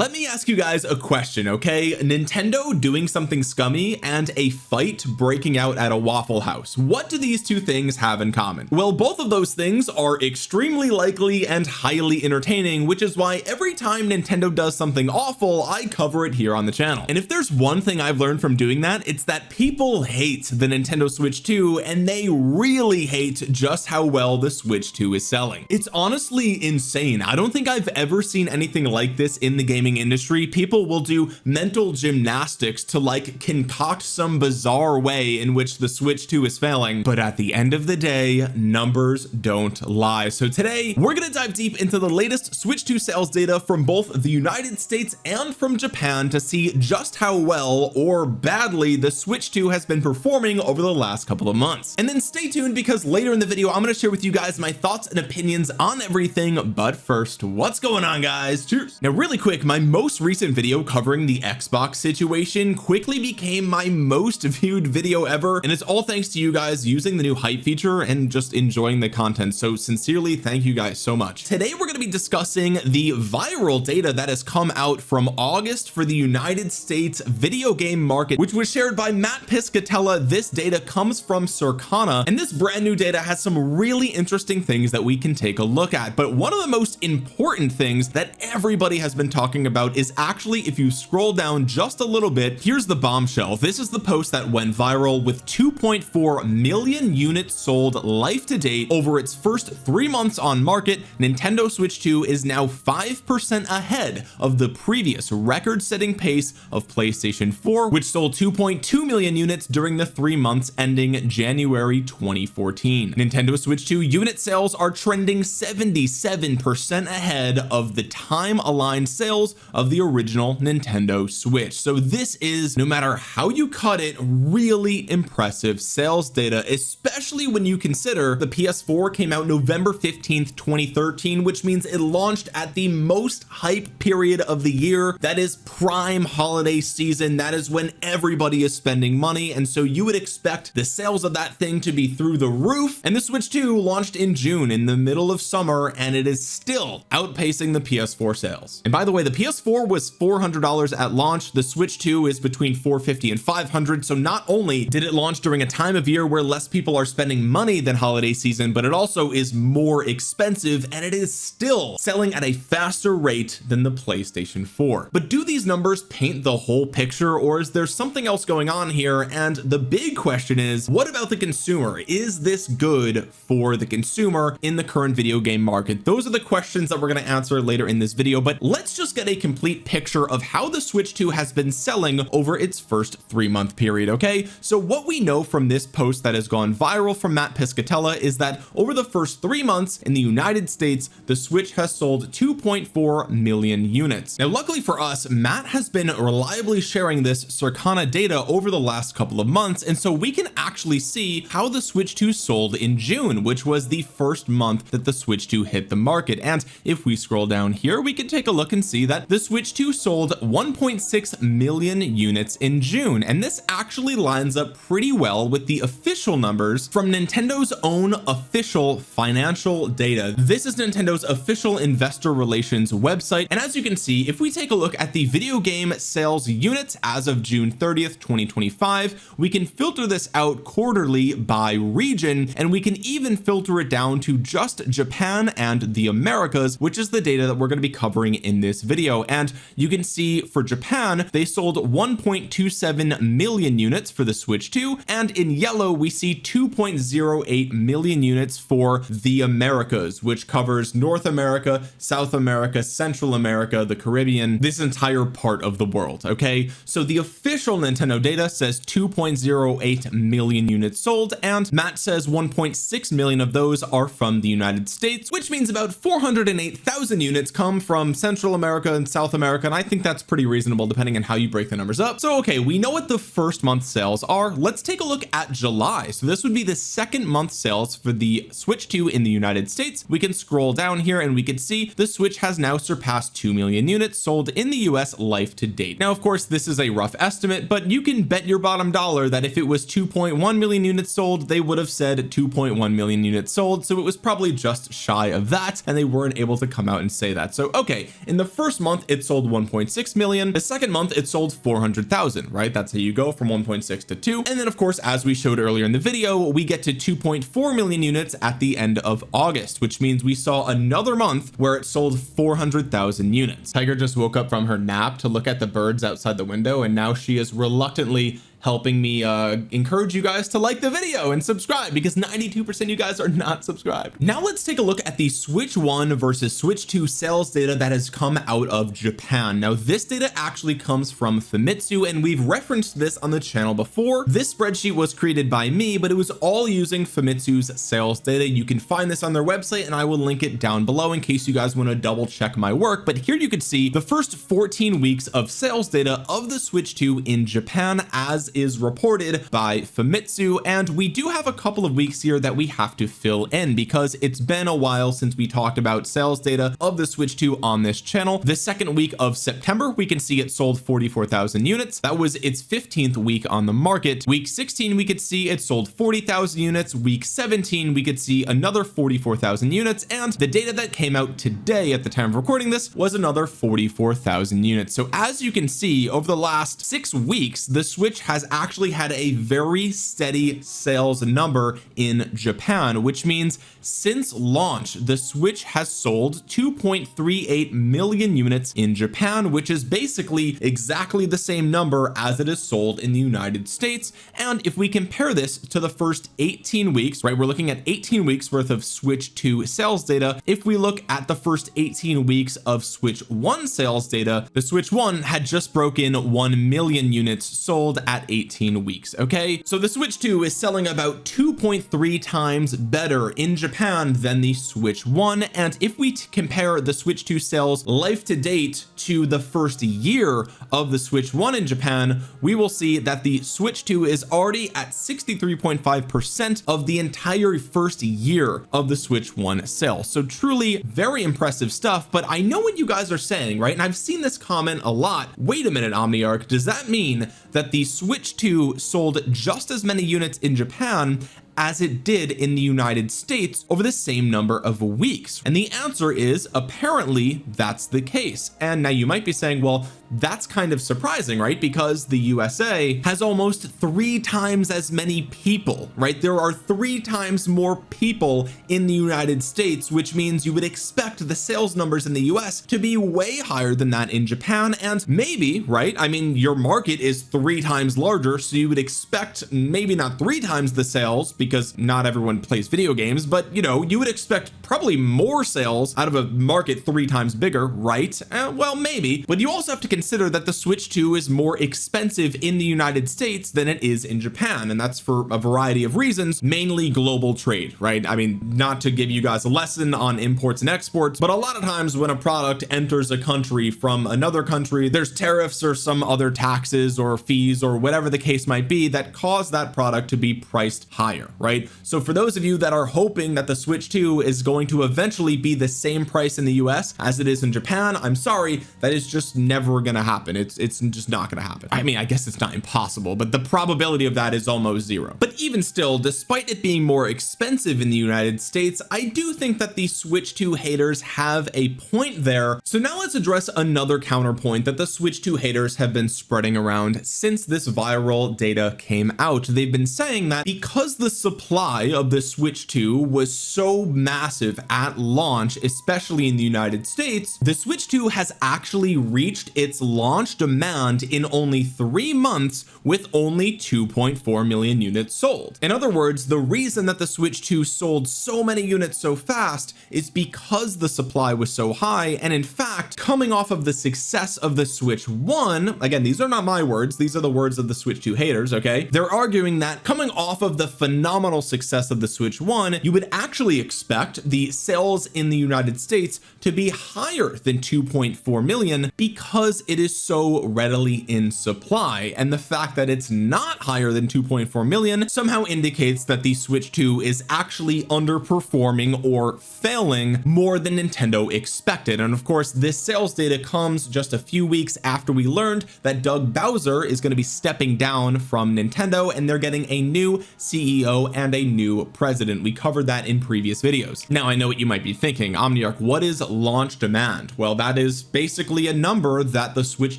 Let me ask you guys a question, okay? Nintendo doing something scummy and a fight breaking out at a Waffle House. What do these two things have in common? Well, both of those things are extremely likely and highly entertaining, which is why every time Nintendo does something awful, I cover it here on the channel. And if there's one thing I've learned from doing that, it's that people hate the Nintendo Switch 2, and they really hate just how well the Switch 2 is selling. It's honestly insane. I don't think I've ever seen anything like this in the gaming industry. People will do mental gymnastics to like concoct some bizarre way in which the Switch 2 is failing, but at the end of the day, numbers don't lie. So today we're going to dive deep into the latest Switch 2 sales data from both the United States and from Japan to see just how well or badly the Switch 2 has been performing over the last couple of months. And then stay tuned, because later in the video I'm going to share with you guys my thoughts and opinions on everything. But first, what's going on, guys? Cheers. Now really quick, my most recent video covering the Xbox situation quickly became my most viewed video ever, and it's all thanks to you guys using the new hype feature and just enjoying the content. So sincerely, thank you guys so much. Today we're going to be discussing the viral data that has come out from August for the United States video game market, which was shared by Matt Piscatella. This data comes from Circana, and this brand new data has some really interesting things that we can take a look at. But one of the most important things that everybody has been talking about is actually, if you scroll down just a little bit, here's the bombshell. This is the post that went viral with 2.4 million units sold life to date over its first 3 months on market. Nintendo Switch 2 is now 5% ahead of the previous record-setting pace of PlayStation 4, which sold 2.2 million units during the 3 months ending January 2014. Nintendo Switch 2 unit sales are trending 77% ahead of the time-aligned sales of the original Nintendo Switch. So this is, no matter how you cut it, really impressive sales data, especially when you consider the PS4 came out November 15th 2013, which means it launched at the most hype period of the year. That is prime holiday season. That is when everybody is spending money, and so you would expect the sales of that thing to be through the roof. And the Switch 2 launched in June, in the middle of summer, and it is still outpacing the PS4 sales. And by the way, the PS4 was $400 at launch. The Switch 2 is between $450 and $500. So not only did it launch during a time of year where less people are spending money than holiday season, but it also is more expensive, and it is still selling at a faster rate than the PlayStation 4. But do these numbers paint the whole picture, or is there something else going on here? And the big question is, what about the consumer? Is this good for the consumer in the current video game market? Those are the questions that we're going to answer later in this video, but let's just get a complete picture of how the Switch 2 has been selling over its first 3-month period. Okay, so what we know from this post that has gone viral from Matt Piscatella is that over the first 3 months in the United States, the Switch has sold 2.4 million units. Now luckily for us, Matt has been reliably sharing this Circana data over the last couple of months, and so we can actually see how the Switch 2 sold in June, which was the first month that the Switch 2 hit the market. And if we scroll down here, we can take a look and see that the Switch 2 sold 1.6 million units in June, and this actually lines up pretty well with the official numbers from Nintendo's own official financial data. This is Nintendo's official investor relations website, and as you can see, if we take a look at the video game sales units as of June 30th 2025, we can filter this out quarterly by region, and we can even filter it down to just Japan and the Americas, which is the data that we're going to be covering in this video. And you can see for Japan, they sold 1.27 million units for the Switch 2, and in yellow we see 2.08 million units for the Americas, which covers North America, South America, Central America, the Caribbean, this entire part of the world. Okay, so the official Nintendo data says 2.08 million units sold, and Matt says 1.6 million of those are from the United States, which means about 408,000 units come from Central America and South America, and I think that's pretty reasonable depending on how you break the numbers up. So okay, we know what the first month sales are. Let's take a look at July. So this would be the second month sales for the Switch 2 in the United States. We can scroll down here and we can see the Switch has now surpassed 2 million units sold in the US life to date. Now of course this is a rough estimate, but you can bet your bottom dollar that if it was 2.1 million units sold, they would have said 2.1 million units sold, so it was probably just shy of that, and they weren't able to come out and say that. So okay, in the first month month it sold 1.6 million. The second month it sold 400,000, right? That's how you go from 1.6 to 2. And then of course, as we showed earlier in the video, we get to 2.4 million units at the end of August, which means we saw another month where it sold 400,000 units. Tiger just woke up from her nap to look at the birds outside the window, and now she is reluctantly helping me encourage you guys to like the video and subscribe, because 92% of you guys are not subscribed. Now let's take a look at the Switch 1 versus Switch 2 sales data that has come out of Japan. Now this data actually comes from Famitsu, and we've referenced this on the channel before. This spreadsheet was created by me, but it was all using Famitsu's sales data. You can find this on their website, and I will link it down below in case you guys want to double check my work. But here you can see the first 14 weeks of sales data of the Switch 2 in Japan as is reported by Famitsu, and we do have a couple of weeks here that we have to fill in because it's been a while since we talked about sales data of the Switch 2 on this channel. The second week of September, we can see it sold 44,000 units. That was its 15th week on the market. Week 16, we could see it sold 40,000 units. Week 17, we could see another 44,000 units, and the data that came out today at the time of recording this was another 44,000 units. So as you can see, over the last 6 weeks, the Switch has actually had a very steady sales number in Japan, which means since launch the Switch has sold 2.38 million units in Japan, which is basically exactly the same number as it is sold in the United States. And if we compare this to the first 18 weeks, right, we're looking at 18 weeks worth of Switch 2 sales data. If we look at the first 18 weeks of Switch 1 sales data, the Switch 1 had just broken 1 million units sold at 18 weeks. Okay, so the Switch 2 is selling about 2.3 times better in Japan than the Switch 1. And if we compare the Switch 2 sales life to date to the first year of the Switch 1 in Japan, we will see that the Switch 2 is already at 63.5% of the entire first year of the Switch 1 sales. So truly very impressive stuff. But I know what you guys are saying, right? And I've seen this comment a lot. Wait a minute, Omniarch, does that mean that the Switch 2 sold just as many units in Japan as it did in the United States over the same number of weeks? And the answer is apparently that's the case. And now you might be saying, well, that's kind of surprising, right? Because the USA has almost 3 times as many people, right? There are 3 times more people in the United States, which means you would expect the sales numbers in the US to be way higher than that in Japan. And maybe, right, I mean, your market is 3 times larger, so you would expect maybe not 3 times the sales, because not everyone plays video games, but you know, you would expect probably more sales out of a market 3 times bigger, right? Well, maybe, but you also have to consider that the Switch 2 is more expensive in the United States than it is in Japan, and that's for a variety of reasons, mainly global trade, right? I mean, not to give you guys a lesson on imports and exports, but a lot of times when a product enters a country from another country, there's tariffs or some other taxes or fees or whatever the case might be that cause that product to be priced higher, right? So for those of you that are hoping that the Switch 2 is going to eventually be the same price in the US as it is in Japan, I'm sorry, that is just never gonna happen. It's just not gonna happen. I mean, I guess it's not impossible, but the probability of that is almost zero. But even still, despite it being more expensive in the United States, I do think that the Switch 2 haters have a point there. So now let's address another counterpoint that the Switch 2 haters have been spreading around since this viral data came out. They've been saying that because the supply of the Switch 2 was so massive at launch, especially in the United States, the Switch 2 has actually reached its launch demand in only 3 months with only 2.4 million units sold. In other words, the reason that the Switch 2 sold so many units so fast is because the supply was so high. And in fact, coming off of the success of the Switch 1, again, these are not my words, these are the words of the Switch 2 haters, okay? They're arguing that coming off of the phenomenal success of the Switch 1, you would actually expect the sales in the United States to be higher than 2.4 million because it is so readily in supply. And the fact that it's not higher than 2.4 million somehow indicates that the Switch 2 is actually underperforming or failing more than Nintendo expected. And of course, this sales data comes just a few weeks after we learned that Doug Bowser is going to be stepping down from Nintendo and they're getting a new CEO and a new president. We covered that in previous videos. Now, I know what you might be thinking, Omniarch, what is launch demand? Well, that is basically a number that the Switch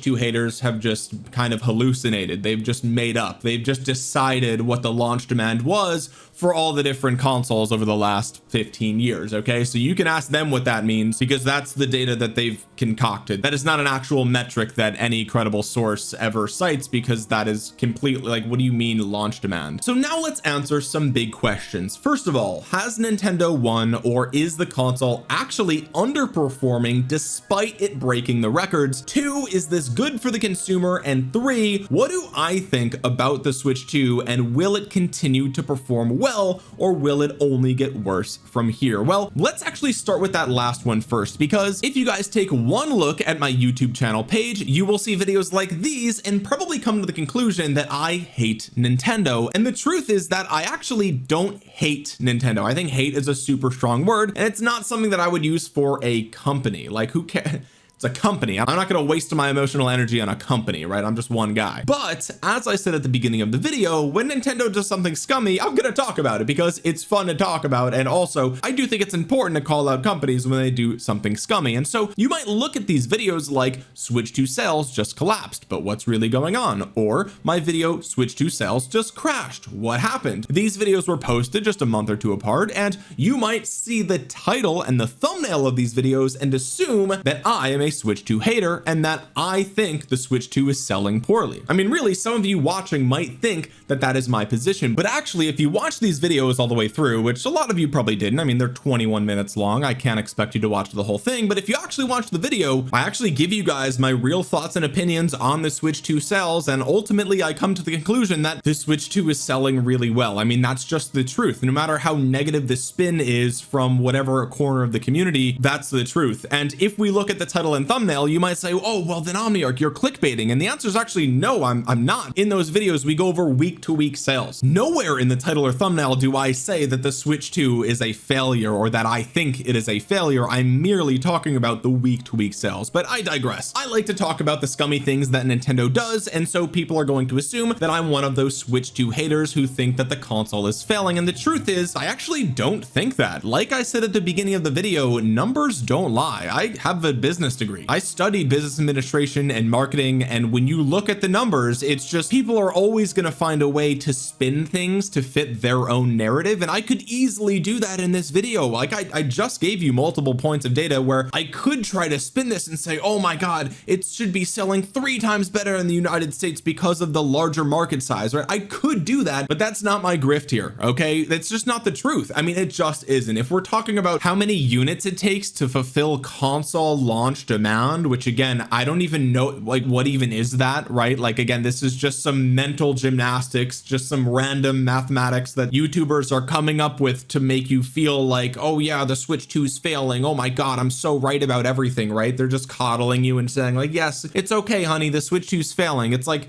2 haters have just kind of hallucinated. They've just made up. They've just decided what the launch demand was for all the different consoles over the last 15 years. Okay, so you can ask them what that means, because that's the data that they've concocted. That is not an actual metric that any credible source ever cites, because that is completely like, what do you mean launch demand? So now let's answer some big questions. First of all, has Nintendo won, or is the console actually underperforming despite it breaking the records? 2, is this good for the consumer? And 3, what do I think about the Switch 2, and will it continue to perform well, or will it only get worse from here? Well, let's actually start with that last one first, because if you guys take one look at my YouTube channel page, you will see videos like these and probably come to the conclusion that I hate Nintendo. And the truth is that I actually don't hate Nintendo. I think hate is a super strong word, and it's not something that I would use for a company. Like, who cares? It's a company. I'm not going to waste my emotional energy on a company, right? I'm just one guy. But as I said at the beginning of the video, when Nintendo does something scummy, I'm going to talk about it because it's fun to talk about. And also, I do think it's important to call out companies when they do something scummy. And so you might look at these videos like Switch 2 sales just collapsed, but what's really going on? Or my video Switch 2 sales just crashed. What happened? These videos were posted just a month or two apart, and you might see the title and the thumbnail of these videos and assume that I am a Switch 2 hater and that I think the Switch 2 is selling poorly. I mean, really, some of you watching might think that that is my position, but actually, if you watch these videos all the way through, which a lot of you probably didn't, I mean, they're 21 minutes long, I can't expect you to watch the whole thing, but if you actually watch the video, I actually give you guys my real thoughts and opinions on the Switch 2 sales, and ultimately I come to the conclusion that the Switch 2 is selling really well. I mean, that's just the truth. No matter how negative the spin is from whatever corner of the community, that's the truth. And if we look at the title and thumbnail, you might say, oh, well then Omniarch, you're clickbaiting. And the answer is actually no, I'm not. In those videos, we go over week to week sales. Nowhere in the title or thumbnail do I say that the Switch 2 is a failure or that I think it is a failure. I'm merely talking about the week to week sales, but I digress. I like to talk about the scummy things that Nintendo does, and so people are going to assume that I'm one of those Switch 2 haters who think that the console is failing. And the truth is, I actually don't think that. Like I said at the beginning of the video, numbers don't lie. I have a business degree. I studied business administration and marketing, and when you look at the numbers, it's just people are always going to find a way to spin things to fit their own narrative, and I could easily do that in this video. Like I just gave you multiple points of data where I could try to spin this and say, oh my god, it should be selling 3 times better in the United States because of the larger market size, right? I could do that, but that's not my grift here. Okay, that's just not the truth. I mean, it just isn't. If we're talking about how many units it takes to fulfill console launch demand, which again, I don't even know, like, what even is that, right? Like, again, this is just some mental gymnastics, just some random mathematics that YouTubers are coming up with to make you feel like, oh yeah, the Switch 2 is failing, oh my god, I'm so right about everything, right? They're just coddling you and saying like, yes, it's okay honey, the Switch 2 is failing. It's like,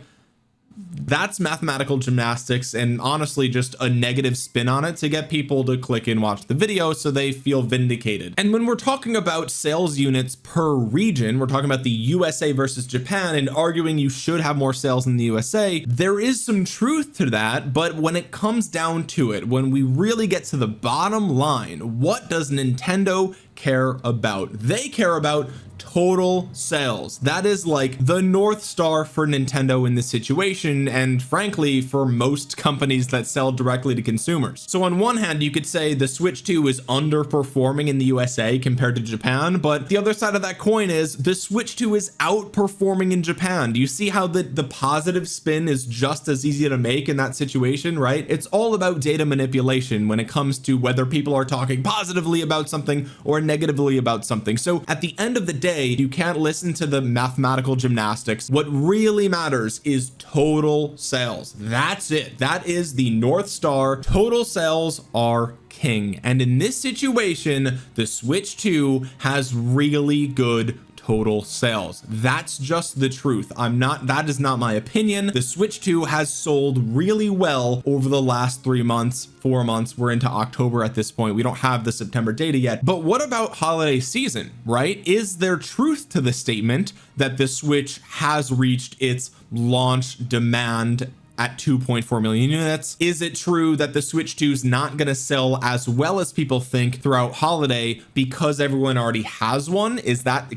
that's mathematical gymnastics and honestly just a negative spin on it to get people to click and watch the video so they feel vindicated. And when we're talking about sales units per region, we're talking about the USA versus Japan and arguing you should have more sales in the USA. There is some truth to that, but when it comes down to it, when we really get to the bottom line, what does Nintendo care about? They care about total sales. That is like the North Star for Nintendo in this situation, and frankly for most companies that sell directly to consumers. So on one hand, you could say the Switch 2 is underperforming in the USA compared to Japan, but the other side of that coin is the Switch 2 is outperforming in Japan. Do you see how the positive spin is just as easy to make in that situation, right? It's all about data manipulation when it comes to whether people are talking positively about something or negatively about something. So at the end of the day, you can't listen to the mathematical gymnastics. What really matters is total sales. That's it. That is the North Star. Total sales are king. And in this situation, the Switch 2 has really good total sales. That's just the truth. That is not my opinion. The Switch 2 has sold really well over the last 3 months, 4 months. We're into October at this point. We don't have the September data yet, but what about holiday season, right? Is there truth to the statement that the Switch has reached its launch demand at 2.4 million units? Is it true that the Switch 2 is not going to sell as well as people think throughout holiday because everyone already has one?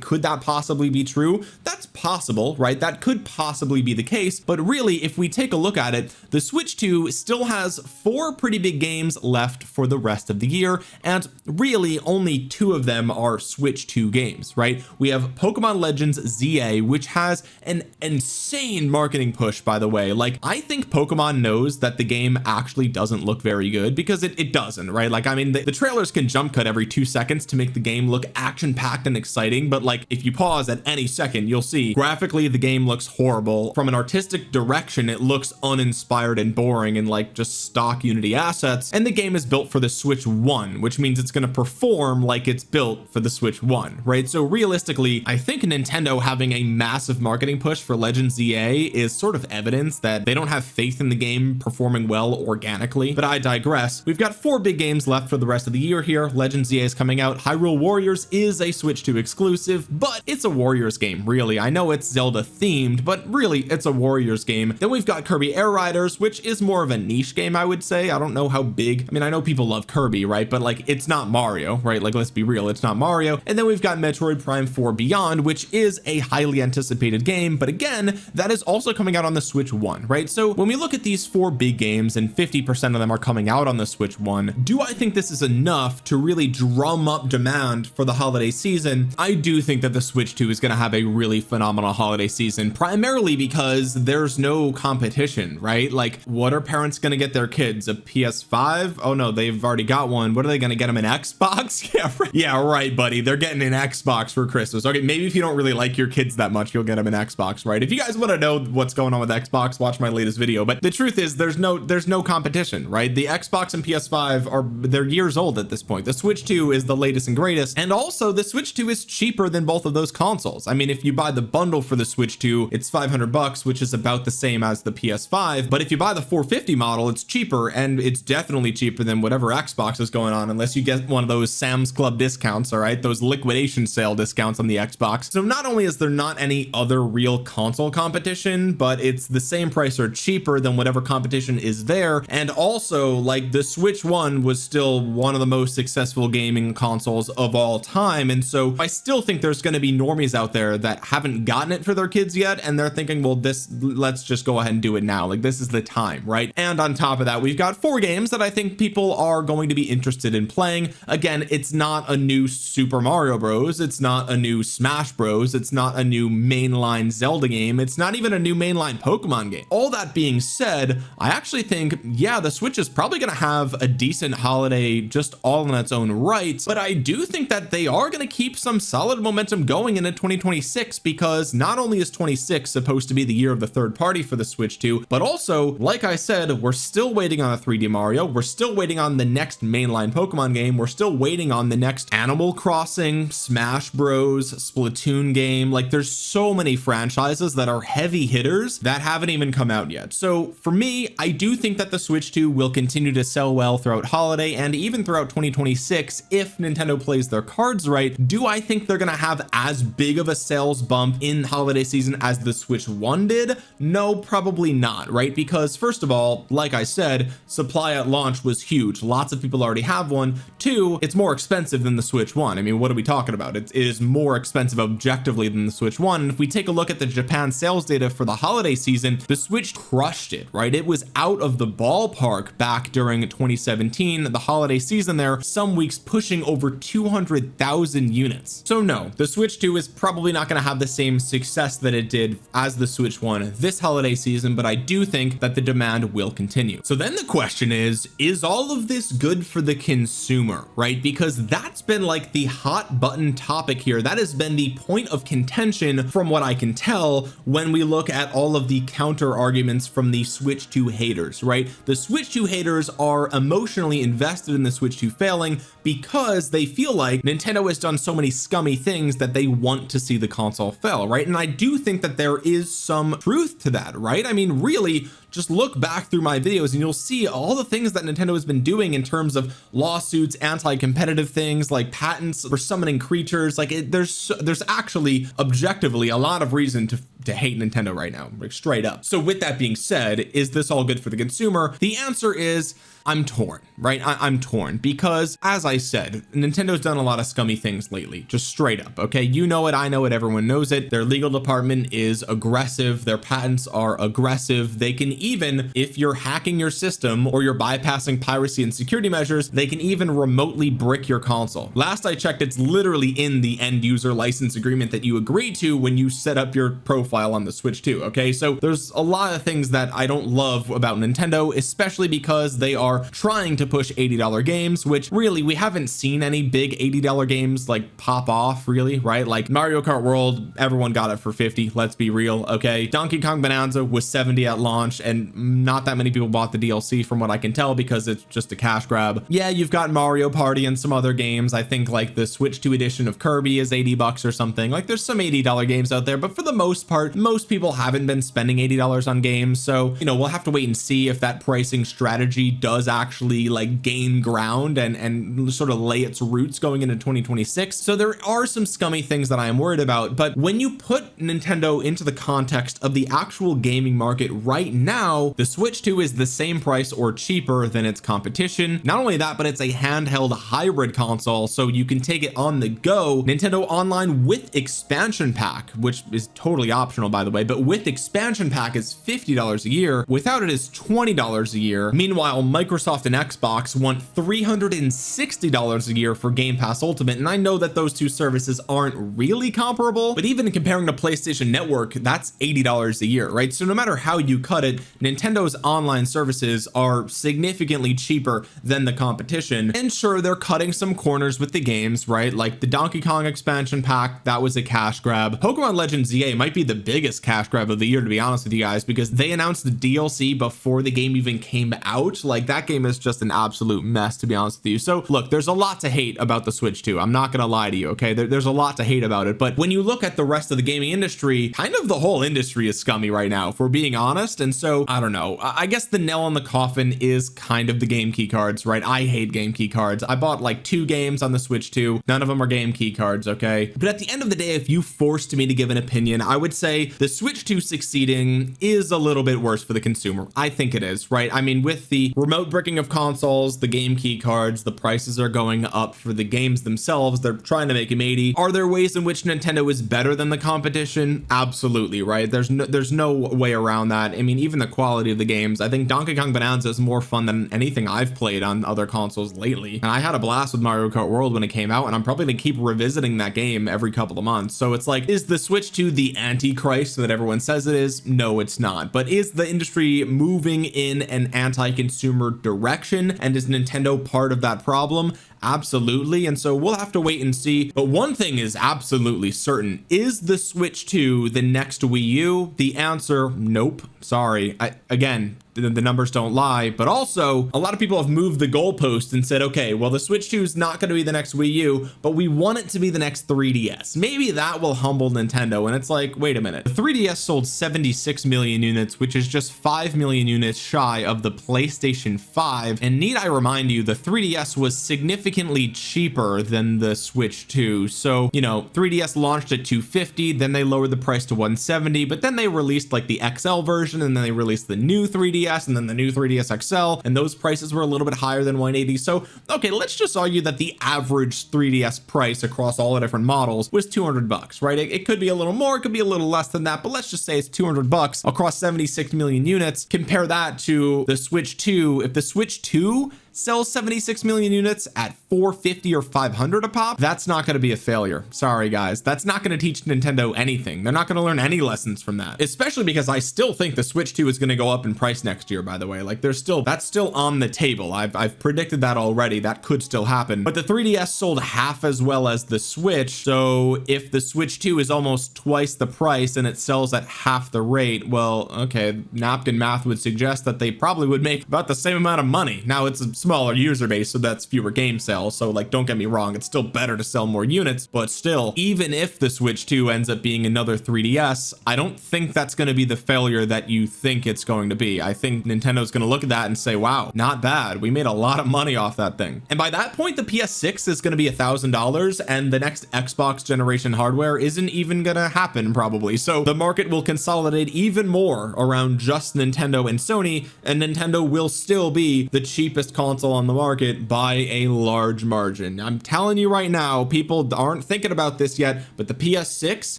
Could that possibly be true? That's possible, right? That could possibly be the case, but really, if we take a look at it, the Switch 2 still has 4 pretty big games left for the rest of the year, and really only 2 of them are Switch 2 games, right? We have Pokemon Legends ZA, which has an insane marketing push, by the way. Like, I think Pokemon knows that the game actually doesn't look very good, because it doesn't, right? Like, I mean, the trailers can jump cut every 2 seconds to make the game look action-packed and exciting, but like, if you pause at any second, you'll see graphically the game looks horrible. From an artistic direction, it looks uninspired and boring and like just stock Unity assets, and the game is built for the Switch 1, which means it's going to perform like it's built for the Switch 1, right? So realistically, I think Nintendo having a massive marketing push for Legends ZA is sort of evidence that they don't have faith in the game performing well organically, but I digress. We've got 4 big games left for the rest of the year here. Legends ZA is coming out. Hyrule Warriors is a Switch 2 exclusive, but it's a Warriors game, really. I know it's Zelda themed, but really it's a Warriors game. Then we've got Kirby Air Riders, which is more of a niche game, I would say. I don't know how big. I mean, I know people love Kirby, right? But like, it's not Mario, right? Like, let's be real, it's not Mario. And then we've got Metroid Prime 4 Beyond, which is a highly anticipated game, but again, that is also coming out on the Switch 1, right? So when we look at these 4 big games and 50% of them are coming out on the Switch 1, do I think this is enough to really drum up demand for the holiday season? I do think that the Switch 2 is going to have a really phenomenal holiday season, primarily because there's no competition, right? Like, what are parents going to get their kids? A PS5? Oh no, they've already got one. What are they going to get them? An Xbox? Yeah, right, buddy. They're getting an Xbox for Christmas. Okay, maybe if you don't really like your kids that much, you'll get them an Xbox, right? If you guys want to know what's going on with Xbox, watch my latest video. But the truth is, there's no competition, right? The Xbox and PS5 they're years old at this point. The Switch 2 is the latest and greatest, and also the Switch 2 is cheaper than both of those consoles. I mean, if you buy the bundle for the Switch 2, it's $500, which is about the same as the PS5. But if you buy the 450 model, it's cheaper, and it's definitely cheaper than whatever Xbox is going on, unless you get one of those Sam's Club discounts, all right? Those liquidation sale discounts on the Xbox. So not only is there not any other real console competition, but it's the same price or cheaper than whatever competition is there. And also, like, the Switch 1 was still one of the most successful gaming consoles of all time. And so I still think there's going to be normies out there that haven't gotten it for their kids yet, and they're thinking, well, let's just go ahead and do it now. Like, this is the time, right? And on top of that, we've got 4 games that I think people are going to be interested in playing. Again, it's not a new Super Mario Bros. It's not a new Smash Bros. It's not a new mainline Zelda game. It's not even a new mainline Pokemon game. All that being said, I actually think, yeah, the Switch is probably going to have a decent holiday just all in its own right, but I do think that they are going to keep some solid momentum going into 2026, because not only is 26 supposed to be the year of the third party for the Switch 2, but also, like I said, we're still waiting on a 3D Mario. We're still waiting on the next mainline Pokemon game. We're still waiting on the next Animal Crossing, Smash Bros, Splatoon game. Like, there's so many franchises that are heavy hitters that haven't even come out yet. So for me, I do think that the Switch 2 will continue to sell well throughout holiday and even throughout 2026 if Nintendo plays their cards right. Do I think they're going to have as big of a sales bump in holiday season as the Switch 1 did? No, probably not, right? Because first of all, like I said, supply at launch was huge. Lots of people already have one. 2, it's more expensive than the Switch 1. I mean, what are we talking about? It is more expensive objectively than the Switch 1. And if we take a look at the Japan sales data for the holiday season, the Switch crushed it, right? It was out of the ballpark back during 2017, the holiday season there, some weeks pushing over 200,000 units. So no, the Switch 2 is probably not going to have the same success that it did as the Switch 1 this holiday season, but I do think that the demand will continue. So then the question is all of this good for the consumer, right? Because that's been like the hot button topic here. That has been the point of contention from what I can tell when we look at all of the counter arguments from the Switch 2 haters, right? The Switch 2 haters are emotionally invested in the Switch 2 failing because they feel like Nintendo has done so many scummy things that they want to see the console fail, right? And I do think that there is some truth to that, right? I mean, really, just look back through my videos and you'll see all the things that Nintendo has been doing in terms of lawsuits, anti-competitive things like patents for summoning creatures. Like, there's actually objectively a lot of reason to hate Nintendo right now, like straight up. So with that being being said, is this all good for the consumer? The answer is I'm torn, right? I'm torn because, as I said, Nintendo's done a lot of scummy things lately, just straight up, okay? You know it, I know it, everyone knows it. Their legal department is aggressive. Their patents are aggressive. They can even, if you're hacking your system or you're bypassing piracy and security measures, they can even remotely brick your console. Last I checked, it's literally in the end user license agreement that you agree to when you set up your profile on the Switch 2, okay? So there's a lot of things that I don't love about Nintendo, especially because they are trying to push $80 games, which really we haven't seen any big $80 games like pop off, really, right? Like Mario Kart World, everyone got it for 50, let's be real, okay? Donkey Kong Bonanza was 70 at launch, and not that many people bought the DLC from what I can tell because it's just a cash grab. Yeah, you've got Mario Party and some other games. I think like the Switch 2 edition of Kirby is 80 bucks or something. Like there's some $80 games out there, but for the most part, most people haven't been spending $80 on games. So, you know, we'll have to wait and see if that pricing strategy does actually like gain ground and sort of lay its roots going into 2026. So there are some scummy things that I am worried about, but when you put Nintendo into the context of the actual gaming market right now, the Switch 2 is the same price or cheaper than its competition. Not only that, but it's a handheld hybrid console, so you can take it on the go. Nintendo Online with expansion pack, which is totally optional by the way, but with expansion pack is $50 a year. Without it is $20 a year. Meanwhile, Microsoft and Xbox want $360 a year for Game Pass Ultimate, and I know that those two services aren't really comparable, but even comparing to PlayStation Network, that's $80 a year, right? So no matter how you cut it, Nintendo's online services are significantly cheaper than the competition. And sure, they're cutting some corners with the games, right? Like the Donkey Kong expansion pack, that was a cash grab. Pokemon Legends EA might be the biggest cash grab of the year, to be honest with you guys, because they announced the DLC before the game even came out. Like that game is just an absolute mess, to be honest with you. So look, there's a lot to hate about the Switch 2. I'm not gonna lie to you, okay? There's a lot to hate about it, but when you look at the rest of the gaming industry, kind of the whole industry is scummy right now, if we're being honest. And so I don't know, I guess the nail on the coffin is kind of the game key cards, right? I hate game key cards. I bought like 2 games on the Switch 2, none of them are game key cards, okay? But at the end of the day, if you forced me to give an opinion, I would say the Switch 2 succeeding is a little bit worse for the consumer. I think it is, right? I mean, with the remote bricking of consoles, the game key cards, the prices are going up for the games themselves. They're trying to make them 80. Are there ways in which Nintendo is better than the competition? Absolutely, right? There's no way around that. I mean, even the quality of the games, I think Donkey Kong Bonanza is more fun than anything I've played on other consoles lately. And I had a blast with Mario Kart World when it came out, and I'm probably gonna keep revisiting that game every couple of months. So it's like, is the Switch 2 the antichrist that everyone says it is? No, it's not. But is the industry moving in an anti-consumer direction, and is Nintendo part of that problem? Absolutely. And so we'll have to wait and see. But one thing is absolutely certain: is the Switch 2 the next Wii U? The answer, nope. Sorry. Again, the numbers don't lie. But also, a lot of people have moved the goalpost and said, okay, well, the Switch 2 is not going to be the next Wii U, but we want it to be the next 3DS. Maybe that will humble Nintendo. And it's like, wait a minute, the 3DS sold 76 million units, which is just 5 million units shy of the PlayStation 5. And need I remind you, the 3DS was significantly cheaper than the Switch 2. So, you know, 3DS launched at $250, then they lowered the price to $170, but then they released like the XL version, and then they released the new 3DS, and then the new 3DS XL, and those prices were a little bit higher than 180. So, okay, let's just argue that the average 3DS price across all the different models was 200 bucks, right? It could be a little more, it could be a little less than that, but let's just say it's 200 bucks across 76 million units. Compare that to the Switch 2. If the Switch 2 sells 76 million units at 450 or 500 a pop, that's not going to be a failure. Sorry guys, that's not going to teach Nintendo anything. They're not going to learn any lessons from that, especially because I still think the Switch 2 is going to go up in price next year, by the way. Like that's still on the table. I've predicted that already. That could still happen. But the 3DS sold half as well as the Switch, so if the Switch 2 is almost twice the price and it sells at half the rate, well, okay, napkin math would suggest that they probably would make about the same amount of money. Now it's a smaller user base, so that's fewer game sales. So like, don't get me wrong, it's still better to sell more units, but still, even if the Switch 2 ends up being another 3DS, I don't think that's going to be the failure that you think it's going to be. I think Nintendo's going to look at that and say, wow, not bad, we made a lot of money off that thing. And by that point, the PS6 is going to be $1,000, and the next Xbox generation hardware isn't even going to happen probably. So the market will consolidate even more around just Nintendo and Sony, and Nintendo will still be the cheapest console on the market by a large margin. I'm telling you right now, people aren't thinking about this yet, but the PS6,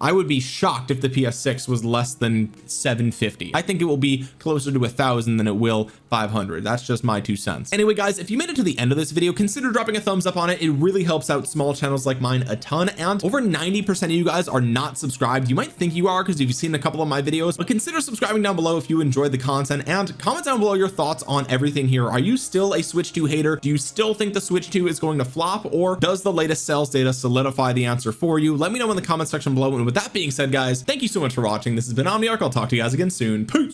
I would be shocked if the PS6 was less than $750. I think it will be closer to 1,000 than it will 500. That's just my 2 cents. Anyway, guys, if you made it to the end of this video, consider dropping a thumbs up on it. It really helps out small channels like mine a ton, and over 90% of you guys are not subscribed. You might think you are because you've seen a couple of my videos, but consider subscribing down below if you enjoyed the content, and comment down below your thoughts on everything here. Are you still a Switch 2 hater? Do you still think the Switch 2 is going to flop, or does the latest sales data solidify the answer for you? Let me know in the comment section below. And with that being said, guys, thank you so much for watching. This has been Omniarch. I'll talk to you guys again soon. Peace.